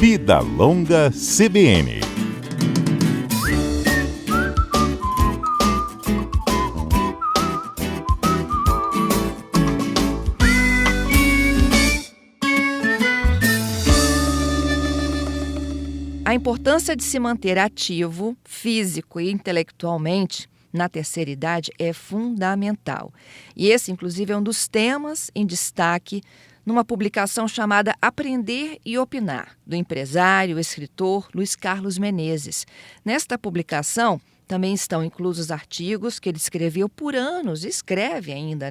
Vida Longa CBN. A importância de se manter ativo, físico e intelectualmente, na terceira idade é fundamental. E esse, inclusive, é um dos temas em destaque numa publicação chamada Aprender e Opinar, do empresário e escritor Luiz Carlos Menezes. Nesta publicação, também estão inclusos artigos que ele escreveu por anos, escreve ainda,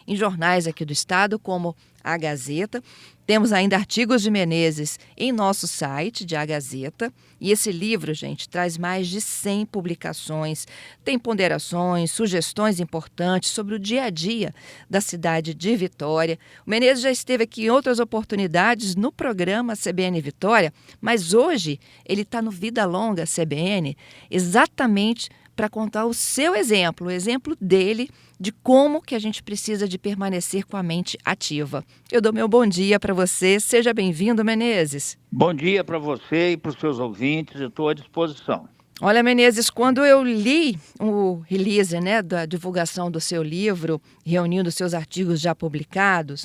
em jornais aqui do estado, como a Gazeta. Temos ainda artigos de Menezes em nosso site de A Gazeta. E esse livro, gente, traz mais de 100 publicações, tem ponderações, sugestões importantes sobre o dia a dia da cidade de Vitória. O Menezes já esteve aqui em outras oportunidades no programa CBN Vitória, mas hoje ele está no Vida Longa CBN exatamente para contar o seu exemplo, o exemplo dele de como que a gente precisa de permanecer com a mente ativa. Eu dou meu bom dia para você. Seja bem-vindo, Menezes. Bom dia para você e para os seus ouvintes. Eu estou à disposição. Olha, Menezes, quando eu li o release, da divulgação do seu livro, reunindo seus artigos já publicados,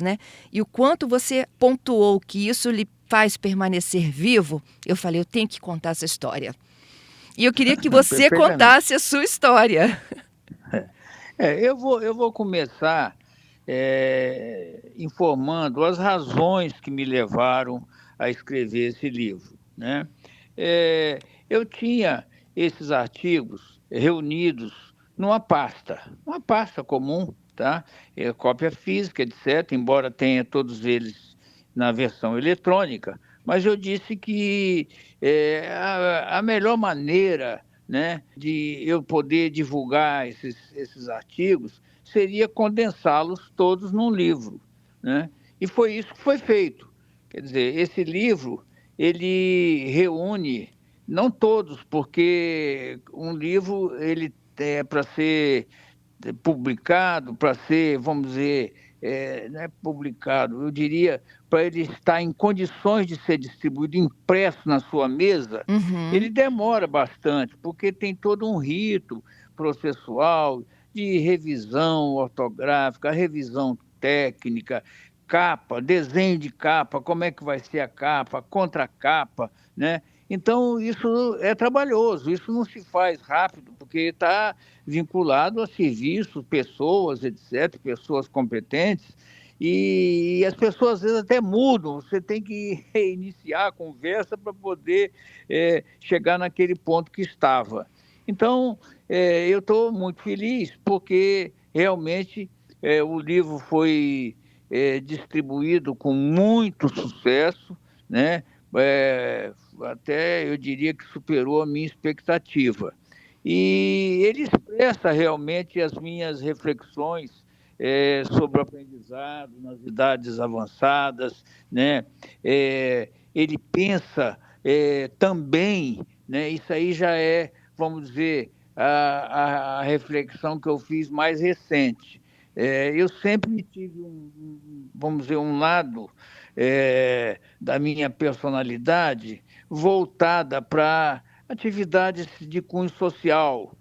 e o quanto você pontuou que isso lhe faz permanecer vivo, eu falei, eu tenho que contar essa história. E eu queria que você contasse a sua história. Eu vou começar informando as razões que me levaram a escrever esse livro, eu tinha esses artigos reunidos numa pasta comum, tá? Cópia física, etc., embora tenha todos eles na versão eletrônica, mas eu disse que a melhor maneira, de eu poder divulgar esses artigos seria condensá-los todos num livro, E foi isso que foi feito. Quer dizer, esse livro, ele reúne, não todos, porque um livro ele é para ser publicado, para ser, vamos dizer, não é publicado, eu diria, para ele estar em condições de ser distribuído impresso na sua mesa, ele demora bastante, porque tem todo um rito processual de revisão ortográfica, revisão técnica, capa, desenho de capa, como é que vai ser a capa, contracapa, Então, isso é trabalhoso, isso não se faz rápido, porque está vinculado a serviços, pessoas, etc., pessoas competentes, e as pessoas às vezes até mudam, você tem que reiniciar a conversa para poder chegar naquele ponto que estava. Então, eu estou muito feliz, porque realmente o livro foi distribuído com muito sucesso, até eu diria que superou a minha expectativa. E ele expressa realmente as minhas reflexões sobre o aprendizado nas idades avançadas, ele pensa também, isso aí já é, vamos dizer, a reflexão que eu fiz mais recente. Eu sempre tive vamos dizer, um lado da minha personalidade voltada para atividades de cunho social,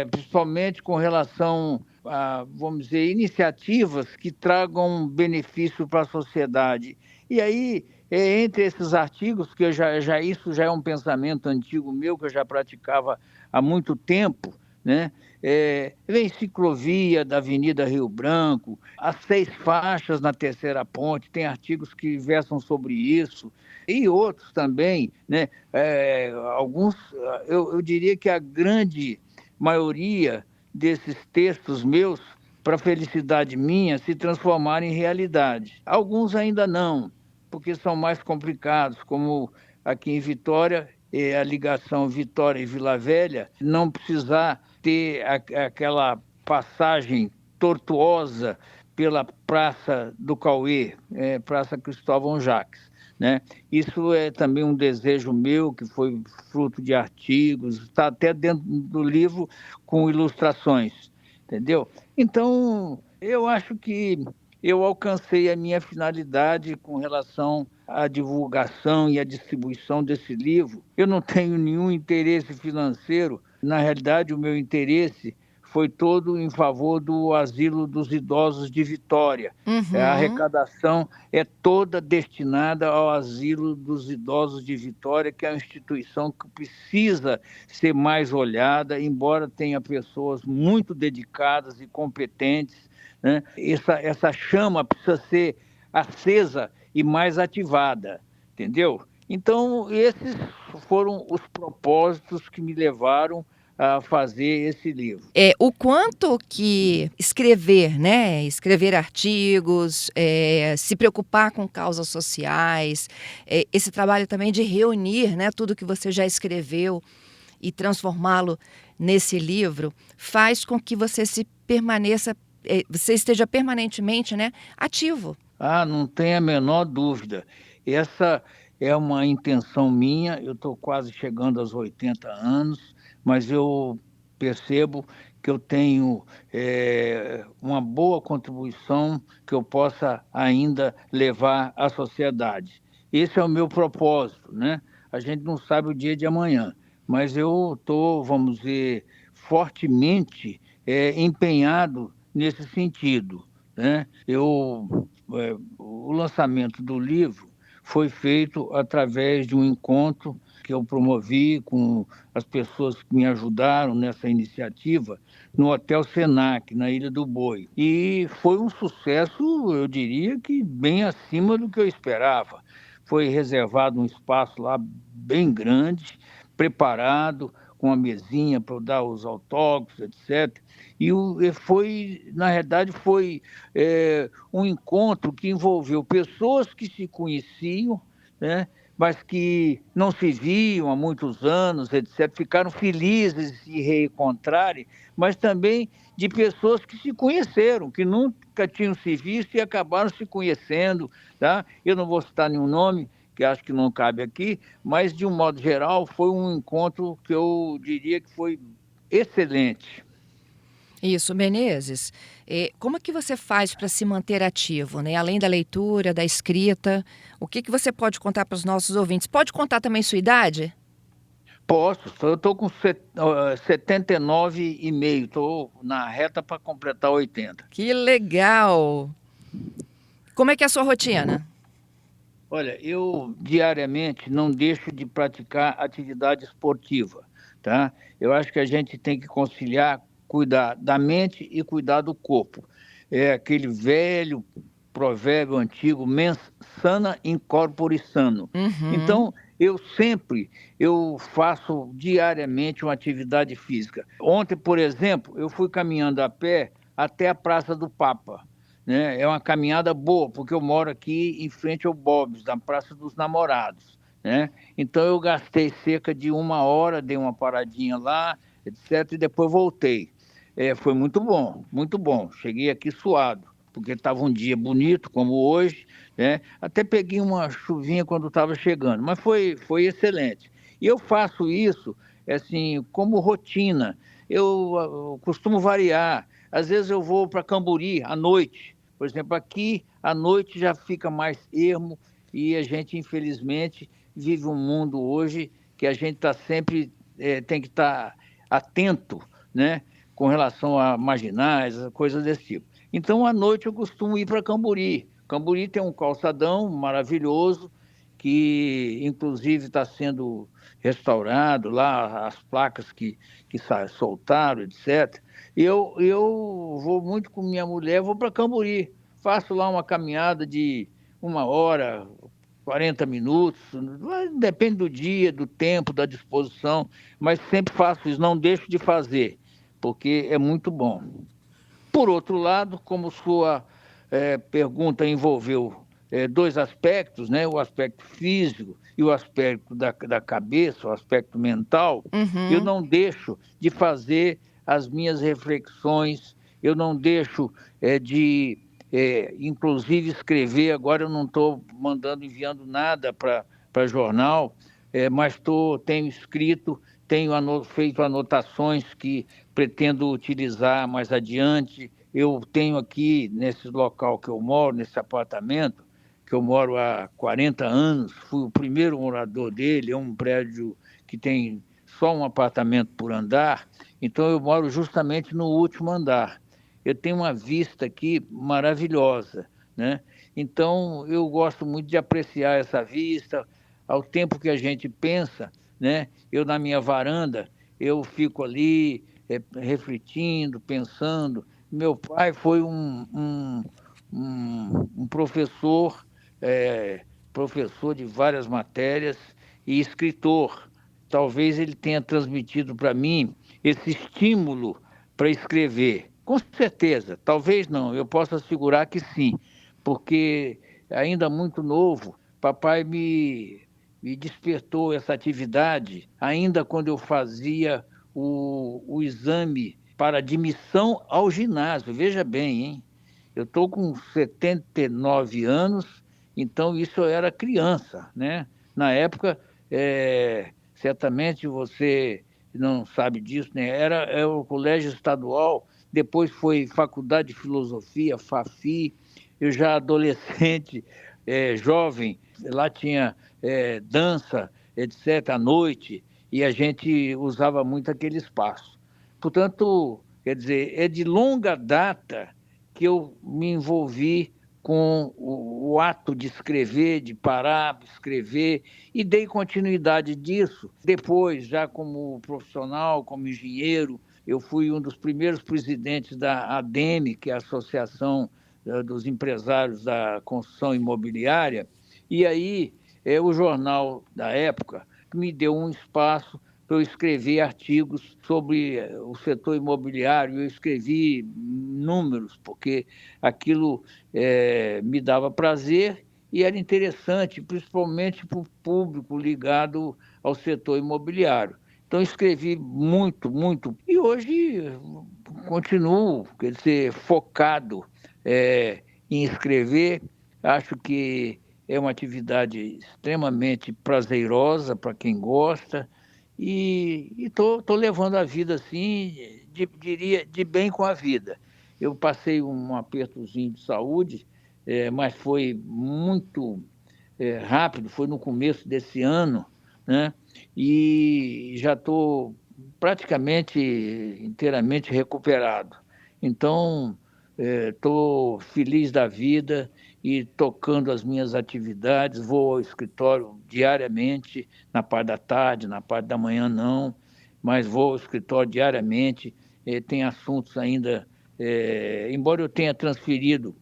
principalmente com relação a, vamos dizer, iniciativas que tragam benefício para a sociedade. E aí, entre esses artigos, que isso já é um pensamento antigo meu, que eu já praticava há muito tempo, vem ciclovia da Avenida Rio Branco, as 6 faixas na Terceira Ponte, tem artigos que versam sobre isso, e outros também, alguns, eu diria que a grande maioria desses textos meus, para felicidade minha, se transformaram em realidade. Alguns ainda não, porque são mais complicados, como aqui em Vitória, a ligação Vitória e Vila Velha, não precisar ter aquela passagem tortuosa pela Praça do Cauê, Praça Cristóvão Jacques. Isso é também um desejo meu, que foi fruto de artigos, está até dentro do livro com ilustrações, entendeu? Então, eu acho que eu alcancei a minha finalidade com relação a divulgação e a distribuição desse livro. Eu não tenho nenhum interesse financeiro. Na realidade, o meu interesse foi todo em favor do Asilo dos Idosos de Vitória. A Uhum. arrecadação é toda destinada ao Asilo dos Idosos de Vitória, que é uma instituição que precisa ser mais olhada, embora tenha pessoas muito dedicadas e competentes, né? Essa chama precisa ser acesa e mais ativada, entendeu? Então, esses foram os propósitos que me levaram a fazer esse livro. O quanto que escrever, né, escrever artigos, se preocupar com causas sociais, esse trabalho também de reunir, né, tudo que você já escreveu e transformá-lo nesse livro, faz com que você você esteja permanentemente, né, ativo. Ah, não tem a menor dúvida. Essa é uma intenção minha. Eu estou quase chegando aos 80 anos, mas eu percebo que eu tenho uma boa contribuição que eu possa ainda levar à sociedade. Esse é o meu propósito, né? A gente não sabe o dia de amanhã, mas eu estou, vamos dizer, fortemente empenhado nesse sentido, né? O lançamento do livro foi feito através de um encontro que eu promovi com as pessoas que me ajudaram nessa iniciativa no Hotel Senac, na Ilha do Boi. E foi um sucesso, eu diria que bem acima do que eu esperava. Foi reservado um espaço lá bem grande, preparado, com uma mesinha para eu dar os autógrafos, etc. Na realidade, foi um encontro que envolveu pessoas que se conheciam, né, mas que não se viam há muitos anos, etc., ficaram felizes de se reencontrarem, mas também de pessoas que se conheceram, que nunca tinham se visto e acabaram se conhecendo. Tá? Eu não vou citar nenhum nome, que acho que não cabe aqui, mas, de um modo geral, foi um encontro que eu diria que foi excelente. Isso, Menezes. Como é que você faz para se manter ativo, né? Além da leitura, da escrita, o que que você pode contar para os nossos ouvintes? Pode contar também sua idade? Posso, eu estou com 79,5, estou na reta para completar 80. Que legal! Como é que é a sua rotina? Olha, eu diariamente não deixo de praticar atividade esportiva, tá? Eu acho que a gente tem que conciliar, cuidar da mente e cuidar do corpo. É aquele velho provérbio antigo, mens sana in corpore sano. Uhum. Então, eu faço diariamente uma atividade física. Ontem, por exemplo, eu fui caminhando a pé até a Praça do Papa, né? É uma caminhada boa, porque eu moro aqui em frente ao Bob's, na Praça dos Namorados, né? Então eu gastei cerca de 1 hora, dei uma paradinha lá, etc., e depois voltei. Foi muito bom, muito bom. Cheguei aqui suado, porque estava um dia bonito, como hoje, né? Até peguei uma chuvinha quando estava chegando, mas foi excelente. E eu faço isso, assim, como rotina. Eu costumo variar. Às vezes eu vou para Camburi à noite. Por exemplo, aqui à noite já fica mais ermo e a gente, infelizmente, vive um mundo hoje que a gente está sempre, tem que estar atento, né, com relação a marginais, coisas desse tipo. Então, à noite eu costumo ir para Camburi. Camburi tem um calçadão maravilhoso que, inclusive, está sendo restaurado lá, as placas que soltaram, etc. Eu vou muito com minha mulher, vou para Camburi, faço lá uma caminhada de 1 hora, 40 minutos, depende do dia, do tempo, da disposição, mas sempre faço isso, não deixo de fazer, porque é muito bom. Por outro lado, como sua pergunta envolveu dois aspectos, né? O aspecto físico e o aspecto da cabeça, o aspecto mental, eu Uhum. não deixo de fazer as minhas reflexões, eu não deixo inclusive, escrever. Agora eu não estou enviando nada para jornal, mas tenho escrito, feito anotações que pretendo utilizar mais adiante. Eu tenho aqui, nesse local que eu moro, nesse apartamento, que eu moro há 40 anos, fui o primeiro morador dele, é um prédio que tem só um apartamento por andar, então eu moro justamente no último andar. Eu tenho uma vista aqui maravilhosa, né? Então eu gosto muito de apreciar essa vista, ao tempo que a gente pensa, né? Eu na minha varanda, eu fico ali refletindo, pensando. Meu pai foi um professor, professor de várias matérias e escritor. Talvez ele tenha transmitido para mim esse estímulo para escrever. Com certeza, talvez não, eu posso assegurar que sim, porque ainda muito novo, papai me despertou essa atividade ainda quando eu fazia o exame para admissão ao ginásio. Veja bem, hein? Eu estou com 79 anos, então isso eu era criança, né? Na época, certamente você não sabe disso, né? Era o colégio estadual, depois foi Faculdade de Filosofia, FAFI. Eu já adolescente, jovem, lá tinha dança, etc., à noite, e a gente usava muito aquele espaço. Portanto, quer dizer, é de longa data que eu me envolvi com o ato de escrever, de parar, escrever, e dei continuidade disso. Depois, já como profissional, como engenheiro, eu fui um dos primeiros presidentes da ADEME, que é a Associação dos Empresários da Construção Imobiliária, e aí o jornal da época me deu um espaço para eu escrever artigos sobre o setor imobiliário. Eu escrevi números, porque aquilo me dava prazer e era interessante, principalmente para o público ligado ao setor imobiliário. Então, escrevi muito, muito. E hoje continuo, quer dizer, focado em escrever. Acho que é uma atividade extremamente prazerosa para quem gosta. E estou levando a vida assim, diria, de bem com a vida. Eu passei um apertozinho de saúde, mas foi muito rápido, foi no começo desse ano, né? E já estou praticamente inteiramente recuperado. Então, estou feliz da vida e tocando as minhas atividades, vou ao escritório diariamente, na parte da tarde, na parte da manhã não, mas vou ao escritório diariamente, tem assuntos ainda, embora eu tenha transferido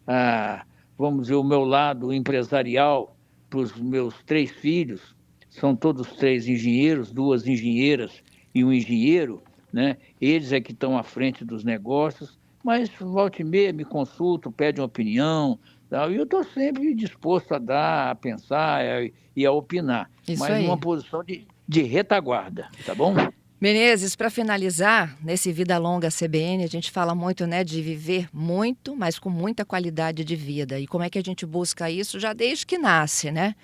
a, vamos dizer, o meu lado empresarial para os meus 3 filhos, são todos 3 engenheiros, 2 engenheiras e um engenheiro, né? Eles é que estão à frente dos negócios, mas volta e meia me consultam, pedem opinião, tal, e eu estou sempre disposto a dar, a pensar e a opinar, Isso mas numa aí. posição de retaguarda, tá bom? Menezes, para finalizar, nesse Vida Longa CBN, a gente fala muito, né, de viver muito, mas com muita qualidade de vida. E como é que a gente busca isso já desde que nasce, né?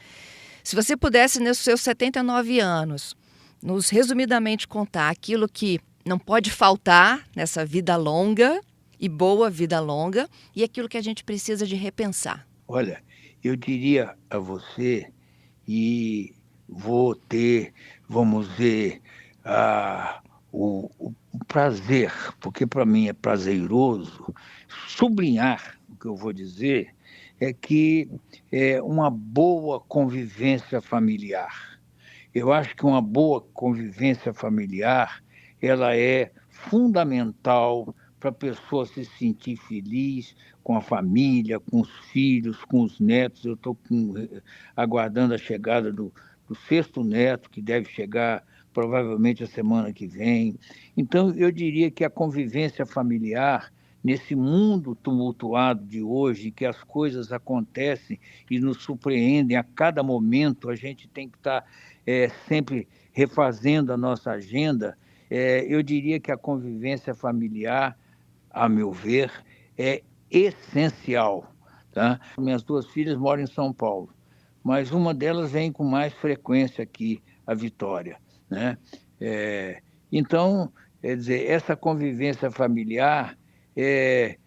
Se você pudesse, nos seus 79 anos, nos resumidamente contar aquilo que não pode faltar nessa vida longa e boa vida longa e aquilo que a gente precisa de repensar. Olha, eu diria a você, e vou ter, vamos dizer, o prazer, porque para mim é prazeroso, sublinhar o que eu vou dizer, é que é uma boa convivência familiar. Eu acho que uma boa convivência familiar, ela é fundamental para a pessoa se sentir feliz com a família, com os filhos, com os netos. Eu estou aguardando a chegada do 6º neto, que deve chegar provavelmente a semana que vem. Então, eu diria que a convivência familiar, nesse mundo tumultuado de hoje, que as coisas acontecem e nos surpreendem a cada momento, a gente tem que estar sempre refazendo a nossa agenda. Eu diria que a convivência familiar, a meu ver, é essencial. Tá? Minhas 2 filhas moram em São Paulo, mas uma delas vem com mais frequência aqui, a Vitória, né? Então, quer dizer, essa convivência familiar é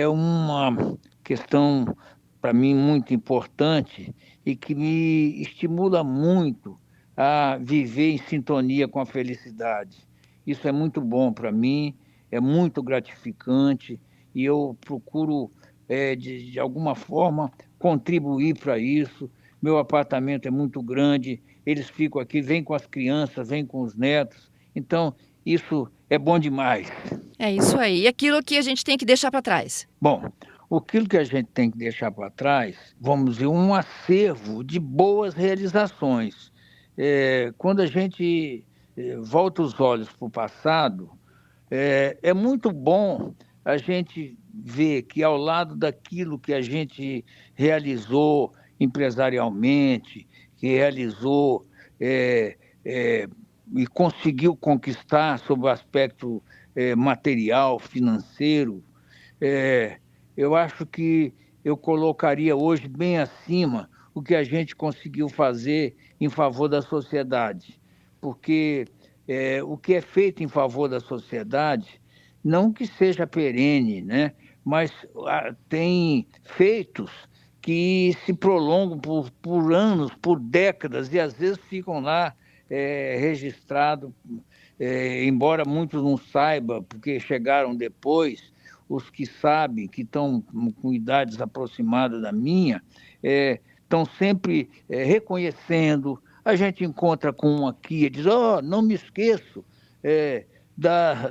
uma questão para mim, muito importante e que me estimula muito a viver em sintonia com a felicidade. Isso é muito bom para mim, é muito gratificante e eu procuro, de alguma forma, contribuir para isso. Meu apartamento é muito grande, eles ficam aqui, vêm com as crianças, vêm com os netos, então isso é bom demais. É isso aí. E aquilo que a gente tem que deixar para trás? Bom, aquilo que a gente tem que deixar para trás, vamos dizer, um acervo de boas realizações. Quando a gente volta os olhos para o passado, é muito bom a gente ver que ao lado daquilo que a gente realizou empresarialmente, que realizou e conseguiu conquistar sob o aspecto material, financeiro, eu acho que eu colocaria hoje bem acima o que a gente conseguiu fazer em favor da sociedade, porque o que é feito em favor da sociedade, não que seja perene, né? Mas tem feitos que se prolongam por anos, por décadas, e às vezes ficam lá registrados, embora muitos não saibam, porque chegaram depois. Os que sabem, que estão com idades aproximadas da minha, estão sempre reconhecendo. A gente encontra com um aqui e diz, não me esqueço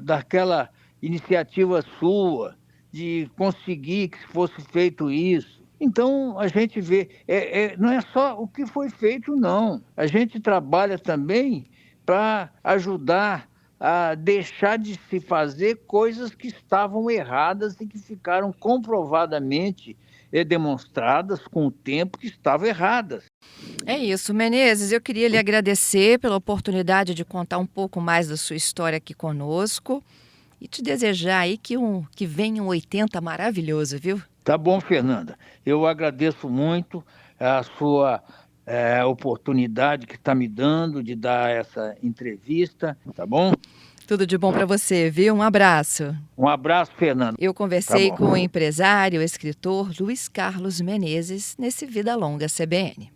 daquela iniciativa sua, de conseguir que fosse feito isso. Então, a gente vê, não é só o que foi feito, não. A gente trabalha também para ajudar a deixar de se fazer coisas que estavam erradas e que ficaram comprovadamente demonstradas com o tempo que estavam erradas. É isso, Menezes. Eu queria lhe agradecer pela oportunidade de contar um pouco mais da sua história aqui conosco e te desejar aí que venha um 80 maravilhoso, viu? Tá bom, Fernanda. Eu agradeço muito a sua oportunidade que está me dando de dar essa entrevista, tá bom? Tudo de bom para você, viu? Um abraço. Um abraço, Fernanda. Eu conversei Tá bom. com o empresário, escritor Luiz Carlos Menezes nesse Vida Longa CBN.